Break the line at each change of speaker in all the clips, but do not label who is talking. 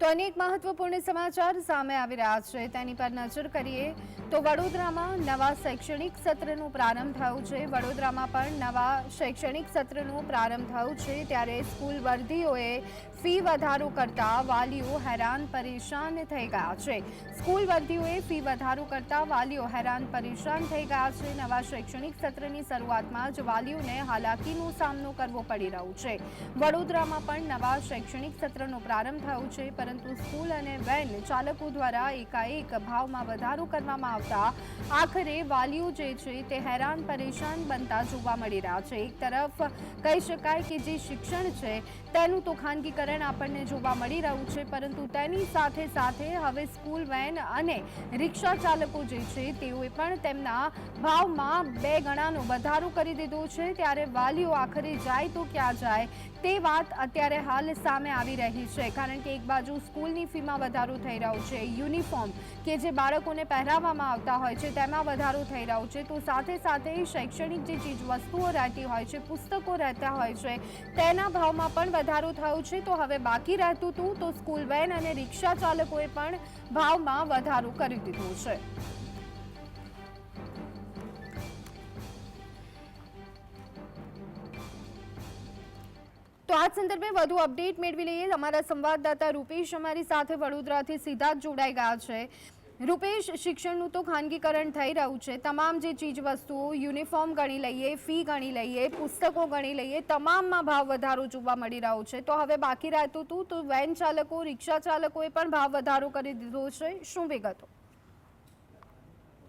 તો અનેક મહત્વપૂર્ણ સમાચાર સામે આવી રહ્યા છે તેની પર નજર કરીએ તો વડોદરામાં નવા શૈક્ષણિક સત્રનો પ્રારંભ થયો છે। વડોદરામાં પણ નવા શૈક્ષણિક સત્રનો પ્રારંભ થયો છે ત્યારે સ્કૂલ વર્દીઓએ ફી વધારો કરતા વાલીઓ હેરાન પરેશાન થઈ ગયા છે। સ્કૂલ વર્દીઓએ ફી વધારો કરતા વાલીઓ હેરાન પરેશાન થઈ ગયા છે। નવા શૈક્ષણિક સત્રની શરૂઆતમાં જ વાલીઓને હાલાકીનો સામનો કરવો પડી રહ્યો છે। વડોદરામાં પણ નવા શૈક્ષણિક સત્રનો પ્રારંભ થયો છે પરંતુ સ્કૂલ અને વેન ચાલકો દ્વારા એકાએક ભાવમાં વધારો કરવામાં આવતા આખરે વાલીઓ જે છે તે હેરાન પરેશાન બનતા જોવા મળી રહ્યા છે। એક તરફ કહી શકાય કે જે શિક્ષણ છે તેનું તો ખાનગીકરણ આપણને જોવા મળી રહ્યું છે પરંતુ તેની સાથે સાથે હવે સ્કૂલ વેન અને રિક્ષા ચાલકો જે છે તેઓએ પણ તેમના ભાવમાં 2 ગણાનો વધારો કરી દીધો છે। ત્યારે વાલીઓ આખરે જાય તો ક્યાં જાય તે વાત અત્યારે હાલ સામે આવી રહી છે કારણ કે એક બાજુ સ્કૂલની ફીમાં વધારો થઈ રહ્યો છે, યુનિફોર્મ કે જે બાળકોને પહેરાવવામાં આવતા હોય છે તેમાં વધારો થઈ રહ્યો છે તો સાથે સાથે શૈક્ષણિક જે ચીજ વસ્તુઓ રહેતી હોય છે, પુસ્તકો રહેતા હોય છે તેના ભાવમાં પણ વધારો થયો છે। તો હવે બાકી રહેતું હતું તો સ્કૂલ વેન અને રિક્ષા ચાલકોએ પણ ભાવમાં વધારો કરી દીધો છે। તો આ સંદર્ભે વધુ અપડેટ મેળવી લઈએ। અમારા સંવાદદાતા રૂપેશ અમારી સાથે વડોદરાથી સીધા જ જોડાઈ ગયા છે। રૂપેશ, શિક્ષણનું તો ખાનગીકરણ થઈ રહ્યું છે, તમામ જે ચીજ વસ્તુઓ, યુનિફોર્મ ગણી લઈએ, ફી ગણી લઈએ, પુસ્તકો ગણી લઈએ, તમામમાં ભાવ વધારો જોવા મળી રહ્યો છે તો હવે બાકી રહેતું હતું તો વેન ચાલકો, રિક્ષા ચાલકોએ પણ ભાવ વધારો કરી દીધો છે, શું વિગતો?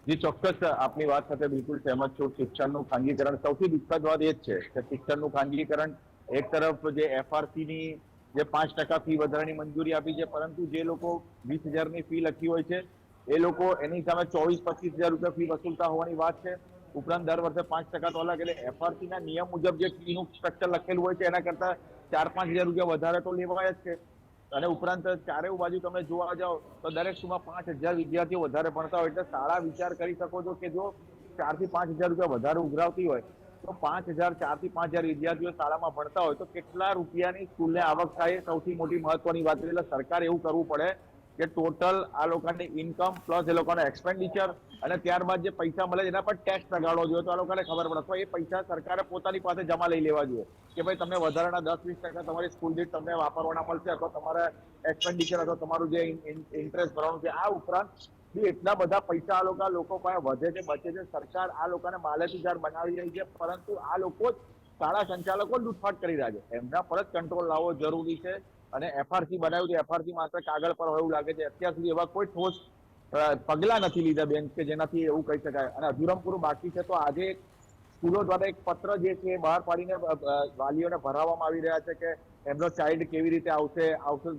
જી ચોક્કસ, આપની વાત સાથે બિલકુલ સહેમત છું। શિક્ષણનું ખાનગીકરણ સૌથી દુઃખદ વાત એ જ છે કે શિક્ષણનું ખાનગીકરણ એક તરફ જે એફઆરસી ની જે 5% ફી વધારાની મંજૂરી આપી છે પરંતુ જે લોકો 20,000 ફી લખી હોય છે એ લોકો એની સામે 24-25,000 રૂપિયા ફી વસૂલતા હોવાની વાત છે। ઉપરાંત દર વર્ષે 5% તો અલગ, એટલે એફઆરસી ના નિયમ મુજબ જે ફીનું સ્ટ્રક્ચર લખેલું હોય છે એના કરતા 4-5,000 રૂપિયા વધારે તો લેવાય જ છે। અને ઉપરાંત ચારેય બાજુ તમે જોવા જાઓ તો દરેક સ્કૂલમાં 5,000 વિદ્યાર્થીઓ વધારે ભણતા હોય એટલે શાળા વિચાર કરી શકો છો કે જો 4,000 થી 5,000 રૂપિયા વધારે ઉઘરાવતી હોય તો 4,000 થી 5,000 વિદ્યાર્થીઓ શાળામાં ભણતા હોય તો કેટલા રૂપિયાની સ્કૂલને આવક થાય, સૌથી મોટી મહત્વની વાત છે। એટલે સરકારે એવું કરવું પડે કે ટોટલ આ લોકોની ઇન્કમ પ્લસ એ લોકોના એક્સપેન્ડિચર અને ત્યારબાદ જે પૈસા મળે એના પર ટેક્સ લગાડવો જોઈએ તો આ લોકોને ખબર પડે તો એ પૈસા સરકારે પોતાની પાસે જમા લઈ લેવા જોઈએ કે ભાઈ તમને વધારાના 10-20% તમારી સ્કૂલ દીઠ તમને વાપરવાના મળશે અથવા તમારા એક્સપેન્ડિચર અથવા તમારું જે ઇન્ટરેસ્ટ ભરવાનું છે। આ ઉપરાંત એટલા બધા પૈસા આ લોકો પાસે વધે છે, બચે છે। સરકાર આ લોકોને માલેતીદાર બનાવી રહી છે પરંતુ આ લોકો શાળા સંચાલકો લૂંટફાટ કરી રહ્યા છે। એમના પર જ કંટ્રોલ લાવવો જરૂરી છે અને એફઆરસી બનાવ્યું છે, એફઆરસી માત્ર કાગળ પર હોય એવું લાગે છે। અત્યાર સુધી એવા કોઈ ઠોસ પગલા નથી લીધા બેન કે જેનાથી એવું કહી શકાય અને અધૂરમ પૂરું બાકી છે। તો આજે સ્કૂલો દ્વારા એક પત્ર જે છે બહાર પાડીને વાલીઓને ભરાવવામાં આવી રહ્યા છે કે એમનો ચાઇલ્ડ કેવી રીતે આવશે,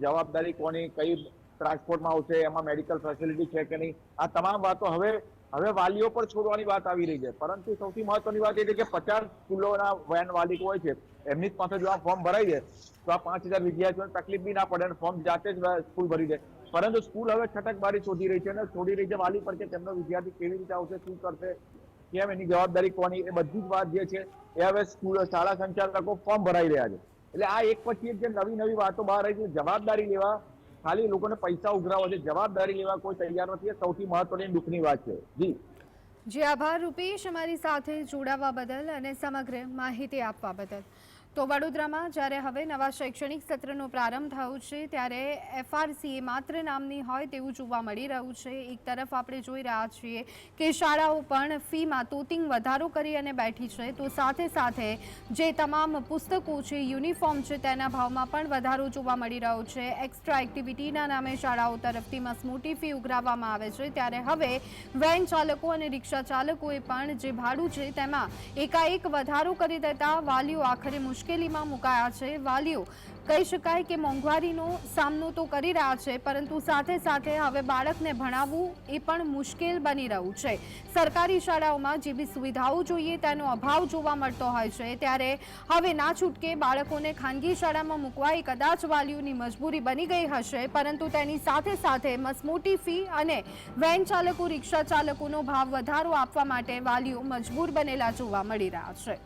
જવાબદારી કોની, કઈ ટ્રાન્સપોર્ટમાં આવશે, એમાં મેડિકલ ફેસિલિટી છે કે નહીં, આ તમામ વાતો હવે વાલીઓ પર છોડવાની વાત આવી રહી છે। પરંતુ સૌથી મહત્વની વાત એ છે કે 50 સ્કૂલોના વેન માલિકો હોય છે એમની પાસે જો આ ફોર્મ ભરાઈ જાય તો આ 5,000 વિદ્યાર્થીઓને તકલીફ બી ના પડે અને ફોર્મ જાતે જ સ્કૂલ ભરી દે। પરંતુ સ્કૂલ હવે છટકબારી શોધી રહી છે અને છોડી રહી છે વાલી પર કે તેમનો વિદ્યાર્થી કેવી રીતે આવશે, શું કરશે, કેમ, એની જવાબદારી કોની, એ બધી જ વાત જે છે એ હવે શાળા સંચાલકો ફોર્મ ભરાઈ રહ્યા છે। એટલે આ એક પછી એક જે નવી વાતો બહાર આવી છે, જવાબદારી લેવા ખાલી લોકોને પૈસા ઉઘરાવો છે, જવાબદારી લેવા કોઈ તૈયાર નથી, એ સૌથી મહત્વની દુઃખની વાત છે।
જી આભાર રૂપેશ, અમારી સાથે જોડાવા બદલ અને સમગ્ર માહિતી આપવા બદલ। તો વડોદરામાં જ્યારે હવે નવા શૈક્ષણિક સત્રનો પ્રારંભ થયો છે ત્યારે એફઆરસી માત્ર નામની હોય તેવું જોવા મળી રહ્યું છે। એક તરફ આપણે જોઈ રહ્યા છીએ કે શાળાઓ પણ ફીમાં તોતિંગ વધારો કરી અને બેઠી છે તો સાથે સાથે જે તમામ પુસ્તકો છે, યુનિફોર્મ છે તેના ભાવમાં પણ વધારો જોવા મળી રહ્યો છે। એક્સ્ટ્રા એક્ટિવિટીના નામે શાળાઓ તરફથી મસમોટી ફી ઉઘરાવવામાં આવે છે ત્યારે હવે વેન ચાલકો અને રિક્ષા ચાલકોએ પણ જે ભાડું છે તેમાં એકાએક વધારો કરી દેતા વાલીઓ આખરે મુશ્કેલીમાં મુકાયા છે। વાલીઓ કહી શકાય કે મોંઘવારીનો સામનો તો કરી રહ્યા છે પરંતુ સાથે સાથે હવે બાળકને ભણાવવું એ પણ મુશ્કેલ બની રહ્યું છે। સરકારી શાળાઓમાં જે બી સુવિધાઓ જોઈએ તેનો અભાવ જોવા મળતો હોય છે ત્યારે હવે ના છૂટકે બાળકોને ખાનગી શાળામાં મૂકવા એ કદાચ વાલીઓની મજબૂરી બની ગઈ હશે પરંતુ તેની સાથે સાથે મસમોટી ફી અને વેન ચાલકો, રિક્ષા ચાલકોનો ભાવ વધારો આપવા માટે વાલીઓ મજબૂર બનેલા જોવા મળી રહ્યા છે।